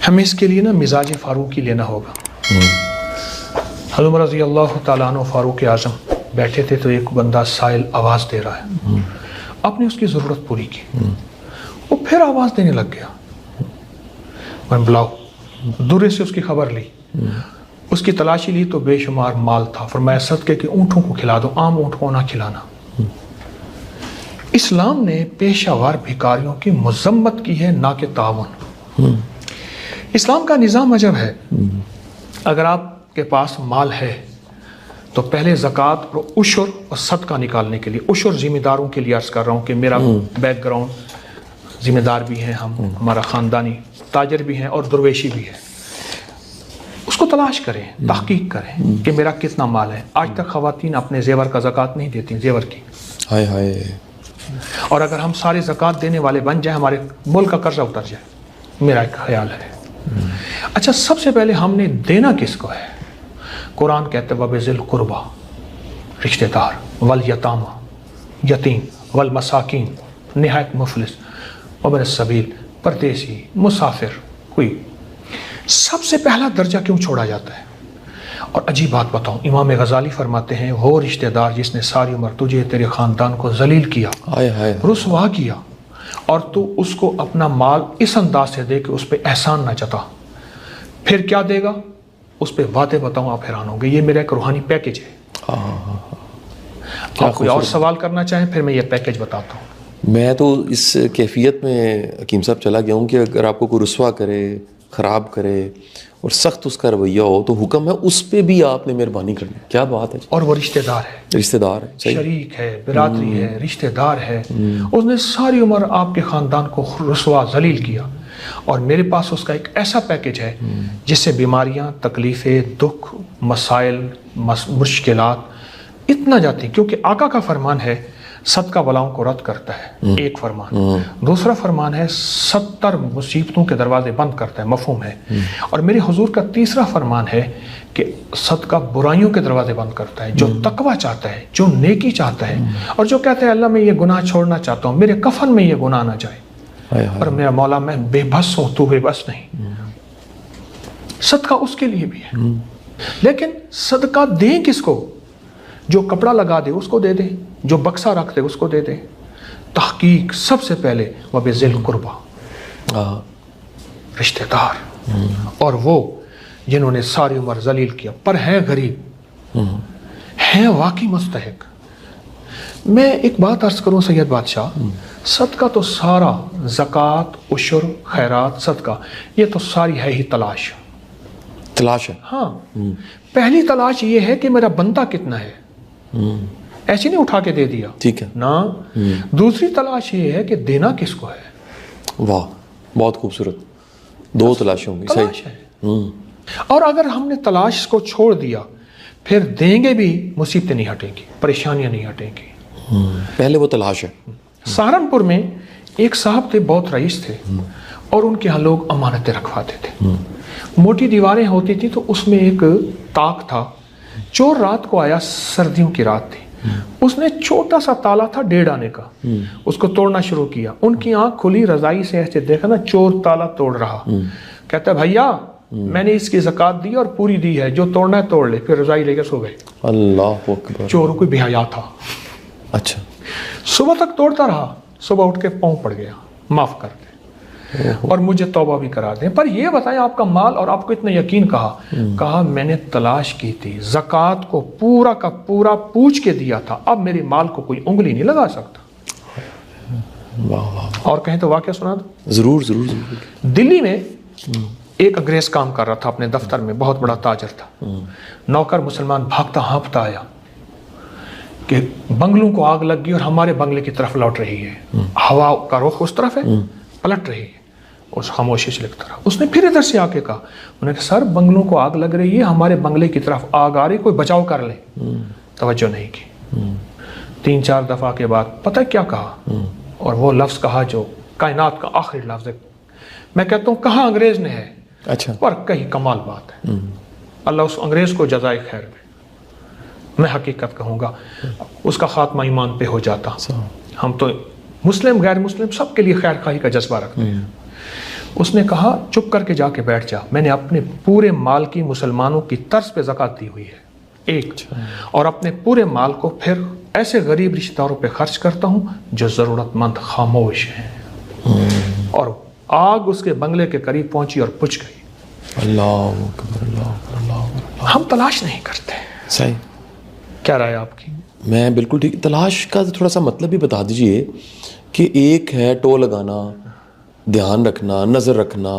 ہمیں اس کے لیے نا مزاج فاروقی لینا ہوگا. حضرت عمر رضی اللہ تعالیٰ عنہ فاروق اعظم بیٹھے تھے تو ایک بندہ سائل آواز دے رہا ہے. آپ نے اس کی ضرورت پوری کی, وہ پھر آواز دینے لگ گیا. میں بلاؤ, دورے سے اس کی خبر لی, اس کی تلاشی لی تو بے شمار مال تھا. فرمایا صدقے کے اونٹوں کو کھلا دو, عام اونٹ کو نہ کھلانا. اسلام نے پیشہ ور بھکاریوں کی مذمت کی ہے, نہ کہ تعاون. اسلام کا نظام عجب ہے. اگر آپ کے پاس مال ہے تو پہلے زکوٰۃ اور عشر اور صدقہ نکالنے کے لیے, عشر ذمہ داروں کے لیے عرض کر رہا ہوں کہ میرا بیک گراؤنڈ ذمہ دار بھی ہیں ہم, ہمارا خاندانی تاجر بھی ہیں اور درویشی بھی ہے. اس کو تلاش کریں, تحقیق کریں کہ میرا کتنا مال ہے. آج تک خواتین اپنے زیور کا زکوٰۃ نہیں دیتی, زیور کی. ہائے ہائے. اور اگر ہم سارے زکوٰۃ دینے والے بن جائیں, ہمارے ملک کا قرضہ اتر جائے, میرا ایک خیال ہے. اچھا, سب سے پہلے ہم نے دینا کس کو ہے؟ قرآن کہتے ہیں وَبِذِی الْقُرْبَى, رشتہ دار, وَالْیَتَامَى, یتیم, وَالْمَسَاکِین, نہایت مفلس, وَابْنِ السَّبِیل, پردیسی, مسافر کوئی. سب سے پہلا درجہ کیوں چھوڑا جاتا ہے؟ اور عجیب بات بتاؤں, امام غزالی فرماتے ہیں وہ رشتہ دار جس نے ساری عمر تجھے تیرے خاندان کو ذلیل کیا, رسوا کیا, اور تو اس کو اپنا مال اس انداز سے دے کہ اس پہ احسان نہ جتا, پھر کیا دے گا؟ اس پہ وعدے بتاؤں, آپ حیران ہوں گے. یہ میرا ایک روحانی پیکج ہے. آپ کوئی اور سوال کرنا چاہیں پھر میں یہ پیکج بتاتا ہوں. میں تو اس کیفیت میں حکیم صاحب چلا گیا ہوں کہ اگر آپ کو کوئی رسوا کرے, خراب کرے اور سخت اس کا رویہ ہو تو حکم ہے اس پہ بھی آپ نے مہربانی کرنی. کیا بات ہے. اور وہ رشتہ دار ہے, رشتہ دار ہے, شریک ہے, برادری ہے, رشتہ دار ہے. اس نے ساری عمر آپ کے خاندان کو رسوا ذلیل کیا, اور میرے پاس اس کا ایک ایسا پیکج ہے جس سے بیماریاں, تکلیفیں, دکھ, مسائل, مشکلات اتنا جاتی ہیں. کیونکہ آقا کا فرمان ہے صدقہ بلاؤں کو رد کرتا ہے, ایک فرمان. دوسرا فرمان ہے 70 مصیبتوں کے دروازے بند کرتا ہے, مفہوم ہے. اور میرے حضور کا تیسرا فرمان ہے کہ صدقہ برائیوں کے دروازے بند کرتا ہے. جو تقوی چاہتا ہے, جو نیکی چاہتا ہے, اور جو کہتا ہے اللہ میں یہ گناہ چھوڑنا چاہتا ہوں, میرے کفن میں یہ گناہ نہ جائے, اور میرا مولا میں بے بس ہوں, تو بے بس نہیں. صدقہ اس کے لیے بھی ہے. لیکن صدقہ دیں کس کو؟ جو کپڑا لگا دے اس کو دے دیں, جو بکسا رکھ دے اس کو دے دیں. تحقیق سب سے پہلے وَبِذِی الْقُرْبَى, رشتہ دار, اور وہ جنہوں نے ساری عمر ذلیل کیا پر ہیں غریب, ہیں واقعی مستحق. میں ایک بات عرض کروں سید بادشاہ, صدقہ تو سارا, زکوٰۃ, عشر, خیرات, صدقہ, یہ تو ساری ہے ہی تلاش. تلاش ہے. ہاں, پہلی تلاش یہ ہے کہ میرا بندہ کتنا ہے, ایسی نہیں اٹھا کے دے دیا, ٹھیک ہے نا. دوسری تلاش یہ ہے کہ دینا کس کو ہے. واہ, بہت خوبصورت. دو تلاشیں ہوں گی. تلاش ہے. اور اگر ہم نے تلاش کو چھوڑ دیا پھر دیں گے بھی مصیبتیں نہیں ہٹیں گی, پریشانیاں نہیں ہٹیں گی. پہلے وہ تلاش ہے. سہارنپور میں ایک صاحب تھے, بہت رئیس تھے, اور ان کے ہاں لوگ امانتیں رکھواتے تھے. موٹی دیواریں ہوتی تھی تو اس میں ایک تاک تھا. چور رات کو آیا, سردیوں کی رات تھی, اس نے چھوٹا سا تالا تھا 1.5 آنے کا, اس کو توڑنا شروع کیا. ان کی آنکھ کھلی, رضائی سے ایسے دیکھا نا, چور تالا توڑ رہا. کہتا ہے بھیا میں نے اس کی زکوٰۃ دی اور پوری دی ہے, جو توڑنا ہے توڑ لے. پھر رضائی لے کے سو گئے. اللہ اکبر. چور کوئی بے حیا تھا. اچھا. صبح تک توڑتا رہا, صبح اٹھ کے پاؤں پڑ گیا, معاف کر دے اور مجھے توبہ بھی کرا دیں. پر یہ بتائیں آپ کا مال, اور آپ کو اتنا یقین کہا میں نے تلاش کی تھی, زکوٰۃ کو پورا کا پورا پوچھ کے دیا تھا, اب میرے مال کو کوئی انگلی نہیں لگا سکتا. اور کہیں تو واقعہ سنا دو. ضرور ضرور ضرور. دلی میں ایک انگریز کام کر رہا تھا اپنے دفتر میں, بہت بڑا تاجر تھا. نوکر مسلمان بھاگتا ہانپتا آیا کہ بنگلوں کو آگ لگ گئی اور ہمارے بنگلے کی طرف لوٹ رہی ہے, ہوا کا رخ اس طرف ہے, پلٹ رہی ہے. اس خاموشی سے لکھتا رہا. اس نے پھر ادھر سے آ کے کہا, انہوں نے کہا سر بنگلوں کو آگ لگ رہی ہے, ہمارے بنگلے کی طرف آگ آ رہی, کوئی بچاؤ کر لیں. توجہ نہیں کی. 3-4 دفعہ کے بعد پتہ کیا کہا, اور وہ لفظ کہا جو کائنات کا آخری لفظ ہے. میں کہتا ہوں کہاں انگریز نے ہے, اچھا, پر کہیں کمال بات ہے. اللہ اس انگریز کو جزائے خیر دے. میں حقیقت کہوں گا اس کا خاتمہ ایمان پہ ہو جاتا. ہم تو مسلم غیر مسلم سب کے لیے خیر خواہی کا جذبہ رکھتے ہیں. اس نے کہا چپ کر کے جا کے بیٹھ جا، میں نے اپنے پورے مال کی مسلمانوں کی طرز پہ زکوٰۃ دی ہوئی ہے ایک، اور اپنے پورے مال کو پھر ایسے غریب رشتہ داروں پہ خرچ کرتا ہوں جو ضرورت مند خاموش ہیں۔ اور آگ اس کے بنگلے کے قریب پہنچی اور بجھ گئی۔ اللہ اکبر، اللہ اکبر، اللہ اکبر۔ ہم تلاش نہیں کرتے۔ صحیح، کیا رائے آپ کی؟ میں بالکل ٹھیک۔ تلاش کا تھوڑا سا مطلب بھی بتا دیجئے کہ ایک ہے ٹو لگانا، دھیان رکھنا، نظر رکھنا،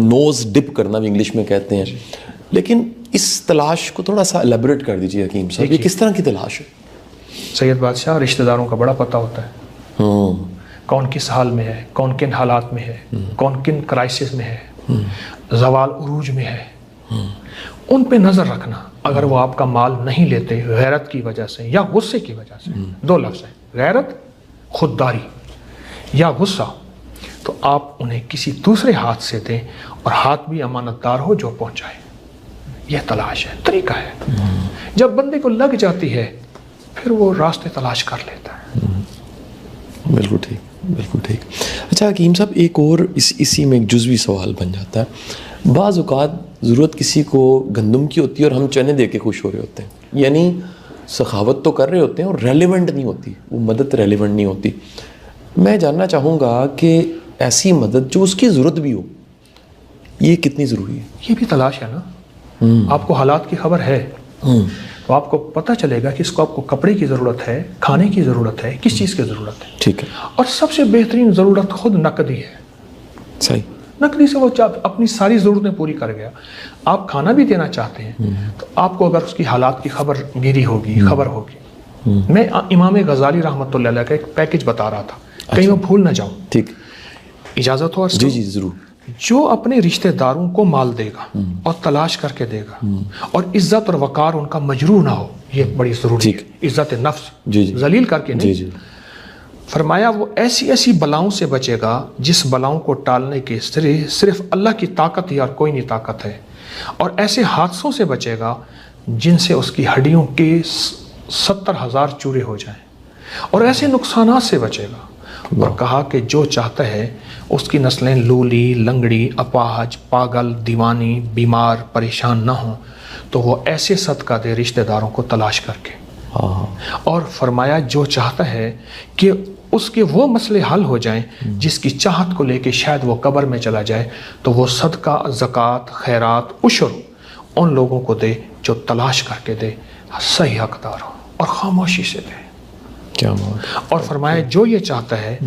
نوز ڈپ کرنا بھی انگلش میں کہتے ہیں، لیکن اس تلاش کو تھوڑا سا الیبریٹ کر دیجئے حکیم صاحب، یہ کس طرح کی تلاش ہے؟ سید بادشاہ، رشتہ داروں کا بڑا پتہ ہوتا ہے، کون کس حال میں ہے، کون کن حالات میں ہے، کون کن کرائسس میں ہے، زوال عروج میں ہے، ان پہ نظر رکھنا۔ اگر وہ آپ کا مال نہیں لیتے غیرت کی وجہ سے یا غصے کی وجہ سے، دو لفظ ہیں، غیرت، خودداری یا غصہ، تو آپ انہیں کسی دوسرے ہاتھ سے دیں اور ہاتھ بھی امانت دار ہو جو پہنچائے۔ یہ تلاش ہے، طریقہ ہے۔ جب بندے کو لگ جاتی ہے پھر وہ راستے تلاش کر لیتا ہے۔ بالکل ٹھیک، بالکل ٹھیک۔ اچھا حکیم صاحب، ایک اور اسی میں ایک جزوی سوال بن جاتا ہے۔ بعض اوقات ضرورت کسی کو گندم کی ہوتی ہے اور ہم چنے دے کے خوش ہو رہے ہوتے ہیں، یعنی سخاوت تو کر رہے ہوتے ہیں اور ریلیونٹ نہیں ہوتی وہ مدد، ریلیونٹ نہیں ہوتی۔ میں جاننا چاہوں گا کہ ایسی مدد جو اس کی ضرورت بھی ہو، یہ کتنی ضروری ہے؟ یہ بھی تلاش ہے نا۔ آپ کو حالات کی خبر ہے تو آپ کو پتہ چلے گا کہ اس کو آپ کو کپڑے کی ضرورت ہے، کھانے کی ضرورت ہے، کس چیز کی ضرورت ہے۔ ٹھیک ہے۔ اور سب سے بہترین ضرورت خود نقدی ہے۔ صحیح۔ نقدی سے وہ اپنی ساری ضرورتیں پوری کر گیا۔ آپ کھانا بھی دینا چاہتے ہیں تو آپ کو اگر اس کی حالات کی خبر گیری ہوگی، خبر ہوگی۔ میں امام غزالی رحمۃ اللہ علیہ کا ایک پیکج بتا رہا تھا، کہیں میں بھول نہ جاؤں۔ ٹھیک، اجازت ہو؟ جی جی ضرور۔ جو اپنے رشتہ داروں کو مال دے گا اور تلاش کر کے دے گا اور عزت اور وقار ان کا مجروح نہ ہو، یہ بڑی ضروری ہے، عزت نفس ذلیل کر کے نہیں۔ فرمایا وہ ایسی ایسی بلاؤں سے بچے گا جس بلاؤں کو ٹالنے کے صرف اللہ کی طاقت ہی اور کوئی نہیں طاقت ہے، اور ایسے حادثوں سے بچے گا جن سے اس کی ہڈیوں کے 70,000 چورے ہو جائیں، اور ایسے نقصانات سے بچے گا۔ اور کہا کہ جو چاہتا ہے اس کی نسلیں لولی، لنگڑی، اپاہج، پاگل، دیوانی، بیمار، پریشان نہ ہوں، تو وہ ایسے صدقہ دے رشتہ داروں کو تلاش کر کے۔ اور فرمایا جو چاہتا ہے کہ اس کے وہ مسئلے حل ہو جائیں جس کی چاہت کو لے کے شاید وہ قبر میں چلا جائے، تو وہ صدقہ، زکوٰۃ، خیرات، عشر ان لوگوں کو دے جو تلاش کر کے دے، صحیح حقدار ہو، اور خاموشی سے دے۔ کیا بات۔ اور فرمایا جو یہ چاہتا ہے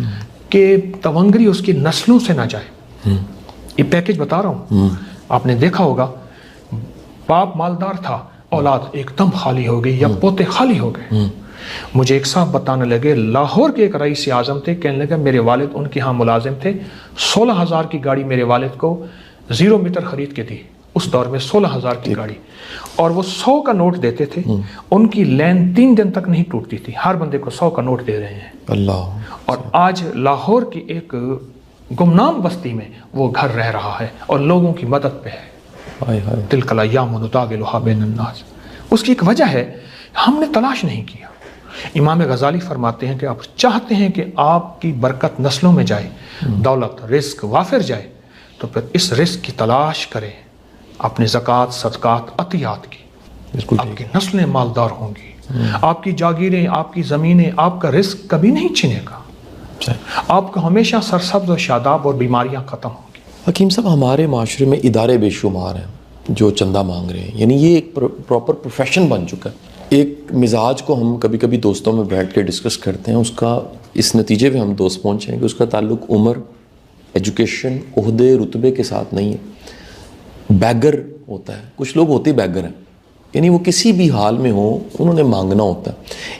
کہ تونگری اس کی نسلوں سے نہ جائے، یہ پیکج بتا رہا ہوں، آپ نے دیکھا ہوگا باپ مالدار تھا، اولاد ایک دم خالی ہو گئی یا پوتے خالی ہو گئے۔ مجھے ایک صاحب بتانے لگے، لاہور کے ایک رئیس اعظم تھے، کہنے لگا میرے والد ان کے ہاں ملازم تھے، 16,000 کی گاڑی میرے والد کو 0 میٹر خرید کے دی، اس دور میں 16,000 کی گاڑی، اور وہ 100 کا نوٹ دیتے تھے، ان کی لین 3 دن تک نہیں ٹوٹتی تھی، ہر بندے کو 100 کا نوٹ دے رہے ہیں۔ اللہ۔ اور آج لاہور کی ایک گمنام بستی میں وہ گھر رہ رہا ہے اور لوگوں کی مدد پہ ہے۔ تلک الایام نداولها بین الناس۔ اس کی ایک وجہ ہے ہم نے تلاش نہیں کیا۔ امام غزالی فرماتے ہیں کہ آپ چاہتے ہیں کہ آپ کی برکت نسلوں میں جائے، دولت، رزق وافر جائے، تو پھر اس رزق کی تلاش کریں، اپنے زکوٰۃ، صدقات، عطیات کی۔ آپ کی نسلیں مالدار ہوں گی، آپ کی جاگیریں، آپ کی زمینیں، آپ کا رزق کبھی نہیں چھنے گا، آپ کو ہمیشہ سرسبز و شاداب اور بیماریاں ختم ہوں گی۔ حکیم صاحب، ہمارے معاشرے میں ادارے بے شمار ہیں جو چندہ مانگ رہے ہیں، یعنی یہ ایک پراپر پروفیشن بن چکا ہے۔ ایک مزاج کو ہم کبھی کبھی دوستوں میں بیٹھ کے ڈسکس کرتے ہیں، اس کا اس نتیجے پہ ہم دوست پہنچے ہیں کہ اس کا تعلق عمر، ایجوکیشن، عہدے، رتبے کے ساتھ نہیں ہے، بیگر ہوتا ہے۔ کچھ لوگ ہوتے بیگر ہیں، یعنی وہ کسی بھی حال میں ہوں انہوں نے مانگنا ہوتا ہے۔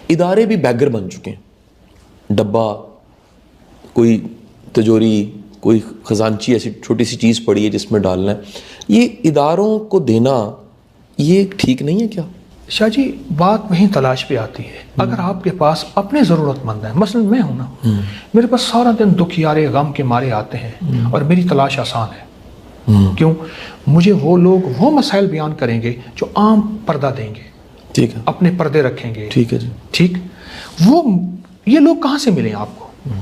ادارے بھی بیگر بن چکے ہیں، ڈبہ، کوئی تجوری، کوئی خزانچی ایسی چھوٹی سی چیز پڑی ہے جس میں ڈالنا ہے۔ یہ اداروں کو دینا یہ ٹھیک نہیں ہے کیا؟ شاہ جی، بات وہیں تلاش پہ آتی ہے۔ اگر آپ کے پاس اپنے ضرورت مند ہیں، مثلا میں ہوں نا، میرے پاس سارا دن دکھیارے غم کے مارے آتے ہیں اور میری تلاش آسان ہے۔ کیوں؟ مجھے وہ لوگ وہ مسائل بیان کریں گے جو عام پردہ دیں گے، ٹھیک ہے، اپنے پردے رکھیں گے، ٹھیک ہے جی، ٹھیک۔ وہ یہ لوگ کہاں سے ملیں آپ کو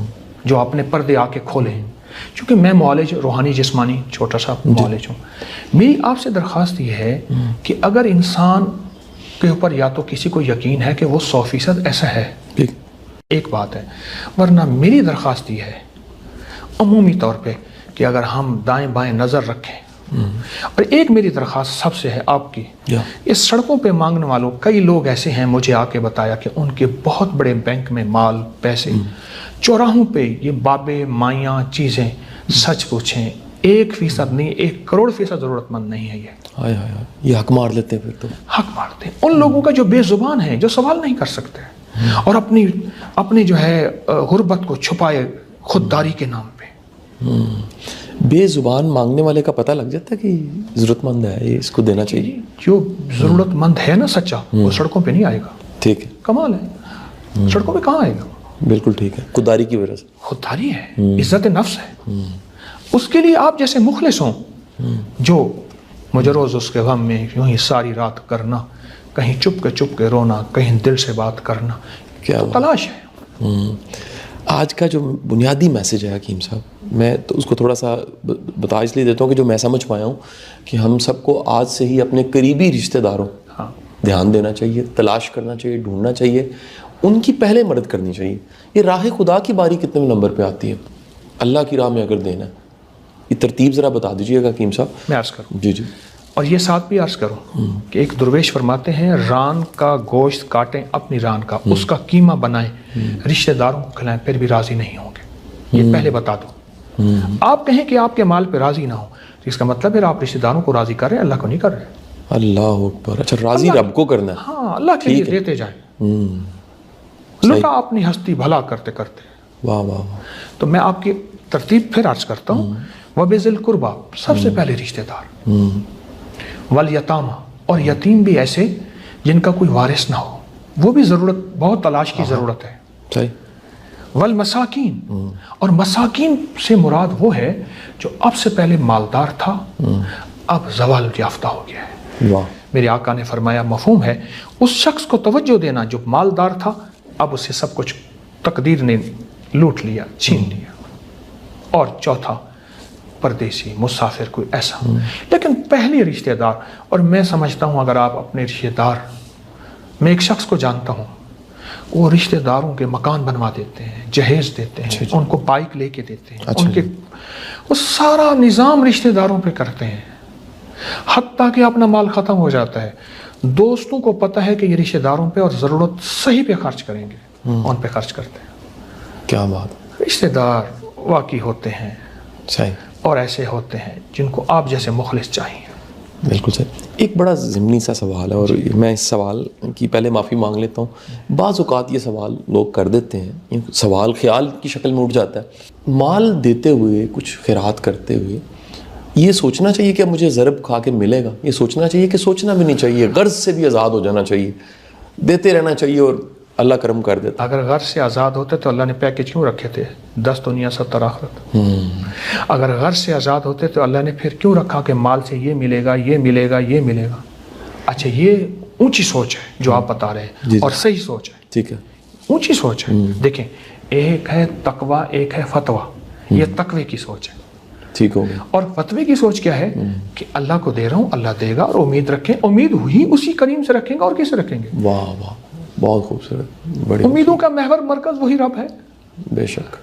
جو اپنے پردے آ کے کھولیں؟ چونکہ میں معالج روحانی جسمانی چھوٹا سا معالج ہوں، میری آپ سے درخواست یہ ہے کہ اگر انسان کے اوپر یا تو کسی کو یقین ہے کہ وہ 100% ایسا ہے، ایک بات ہے، ورنہ میری درخواست یہ ہے عمومی طور پہ کہ اگر ہم دائیں بائیں نظر رکھیں، اور ایک میری درخواست سب سے ہے آپ کی، اس سڑکوں پہ مانگنے والوں کئی لوگ ایسے ہیں، مجھے آ کے بتایا کہ ان کے بہت بڑے بینک میں مال پیسے، چوراہوں پہ یہ بابے مائیاں چیزیں، سچ پوچھیں 1% نہیں 1 کروڑ% ضرورت مند نہیں ہے یہ حق مار لیتے ہیں، پھر تو حق مارتے ہیں ان لوگوں کا جو بے زبان ہیں، جو سوال نہیں کر سکتے اور اپنی جو ہے غربت کو چھپائے خودداری کے نام پہ۔ بے زبان مانگنے والے کا پتہ لگ جاتا ہے کہ ضرورت مند ہے، یہ اس کو دینا چاہیے۔ جو ضرورت مند ہے نا سچا، وہ سڑکوں پہ نہیں آئے گا۔ ٹھیک ہے، کمال ہے، سڑکوں پہ کہاں آئے گا؟ بالکل ٹھیک ہے، خودداری کی وجہ سے، خودداری ہے، عزت نفس ہے۔ اس کے لیے آپ جیسے مخلص ہوں، جو مجھے روز اس کے غم میں یوں ہی ساری رات کرنا، کہیں چپ کے رونا، کہیں دل سے بات کرنا، کیا تلاش ہے۔ آج کا جو بنیادی میسج ہے حکیم صاحب، میں تو اس کو تھوڑا سا بتا اس لیے دیتا ہوں کہ جو میں سمجھ پایا ہوں کہ ہم سب کو آج سے ہی اپنے قریبی رشتہ داروں دھیان دینا چاہیے، تلاش کرنا چاہیے، ڈھونڈنا چاہیے، ان کی پہلے مدد کرنی چاہیے۔ یہ راہ خدا کی باری کتنے نمبر پہ آتی ہے؟ اللہ کی راہ میں اگر دینا، یہ ترتیب ذرا بتا دیجیے گا حکیم صاحب۔ میں عرض کروں جی اور یہ ساتھ بھی عرض کروں کہ ایک درویش فرماتے ہیں، ران کا گوشت کاٹیں اپنی ران کا، اس کا قیمہ بنائیں، رشتہ داروں کو کھلائیں، پھر بھی راضی نہیں ہوں گے۔ یہ پہلے بتا دو۔ آپ کہیں کہ آپ کے مال پہ راضی نہ ہو تو اس کا مطلب ہے آپ رشتہ داروں کو راضی کر رہے ہیں، اللہ کو نہیں کر رہے۔ اللہ اکبر، اچھا راضی رب کو کرنا ہے۔ ہاں، اللہ کے لیے دیتے جائیں، لوٹا اپنی ہستی بھلا کرتے کرتے۔ واہ واہ واہ۔ تو میں آپ کی ترتیب پھر عرض کرتا ہوں، وَبِذِی الْقُرْبَىٰ سب سے پہلے رشتہ دار، والیتامى اور یتیم بھی ایسے جن کا کوئی وارث نہ ہو، وہ بھی ضرورت، بہت تلاش کی ضرورت ہے۔ صحیح۔ والمساکین، اور مساکین سے مراد وہ ہے جو اب سے پہلے مالدار تھا، اب زوال یافتہ ہو گیا ہے۔ واہ۔ میرے آقا نے فرمایا مفہوم ہے اس شخص کو توجہ دینا جو مالدار تھا، اب اسے سب کچھ تقدیر نے لوٹ لیا، چھین لیا۔ اور چوتھا پردیسی، مسافر، کوئی ایسا۔ لیکن پہلے رشتہ دار، اور میں سمجھتا ہوں اگر آپ اپنے رشتہ دار، میں ایک شخص کو جانتا ہوں، وہ رشتہ داروں کے مکان بنوا دیتے ہیں، جہیز دیتے ہیں، ان کو بائک لے کے دیتے ہیں، ان کے وہ سارا نظام رشتہ داروں پہ کرتے ہیں، حتیٰ کہ اپنا مال ختم ہو جاتا ہے۔ دوستوں کو پتہ ہے کہ یہ رشتہ داروں پہ اور ضرورت صحیح پہ خرچ کریں گے، ان پہ خرچ کرتے ہیں۔ کیا بات۔ رشتہ دار واقعی ہوتے ہیں، صحیح، اور ایسے ہوتے ہیں جن کو آپ جیسے مخلص چاہیے۔ بالکل صحیح۔ ایک بڑا ضمنی سا سوال ہے، اور میں اس سوال کی پہلے معافی مانگ لیتا ہوں۔ بعض اوقات یہ سوال لوگ کر دیتے ہیں، یہ سوال خیال کی شکل میں اٹھ جاتا ہے، مال دیتے ہوئے، کچھ خیرات کرتے ہوئے یہ سوچنا چاہیے کہ اب مجھے ضرب کھا کے ملے گا، یہ سوچنا چاہیے کہ سوچنا بھی نہیں چاہیے، غرض سے بھی آزاد ہو جانا چاہیے، دیتے رہنا چاہیے اور اللہ کرم کر دیتا۔ اگر غرض سے آزاد ہوتے تو اللہ نے پیکج کیوں رکھے تھے 10 دنیا 70 آخرت؟ اگر غرض سے آزاد ہوتے تو اللہ نے پھر کیوں رکھا کہ مال سے یہ ملے گا، یہ ملے گا، یہ ملے گا؟ اچھا، یہ اونچی سوچ ہے جو آپ بتا رہے ہیں، اور صحیح سوچ ہے، ٹھیک ہے، اونچی سوچ ہے۔ دیکھیں، ایک ہے تقوی، ایک ہے فتویٰ، یہ تقوی کی سوچ ہے، ٹھیک ہو گیا۔ اور فتوی کی سوچ کیا ہے کہ اللہ کو دے رہا ہوں، اللہ دے گا، اور امید رکھیں، امید ہوئی اسی کریم سے رکھیں گے، اور کس سے رکھیں گے؟ واہ واہ، بہت خوبصورت، بڑی امیدوں کا محور مرکز وہی رب ہے۔ بے شک۔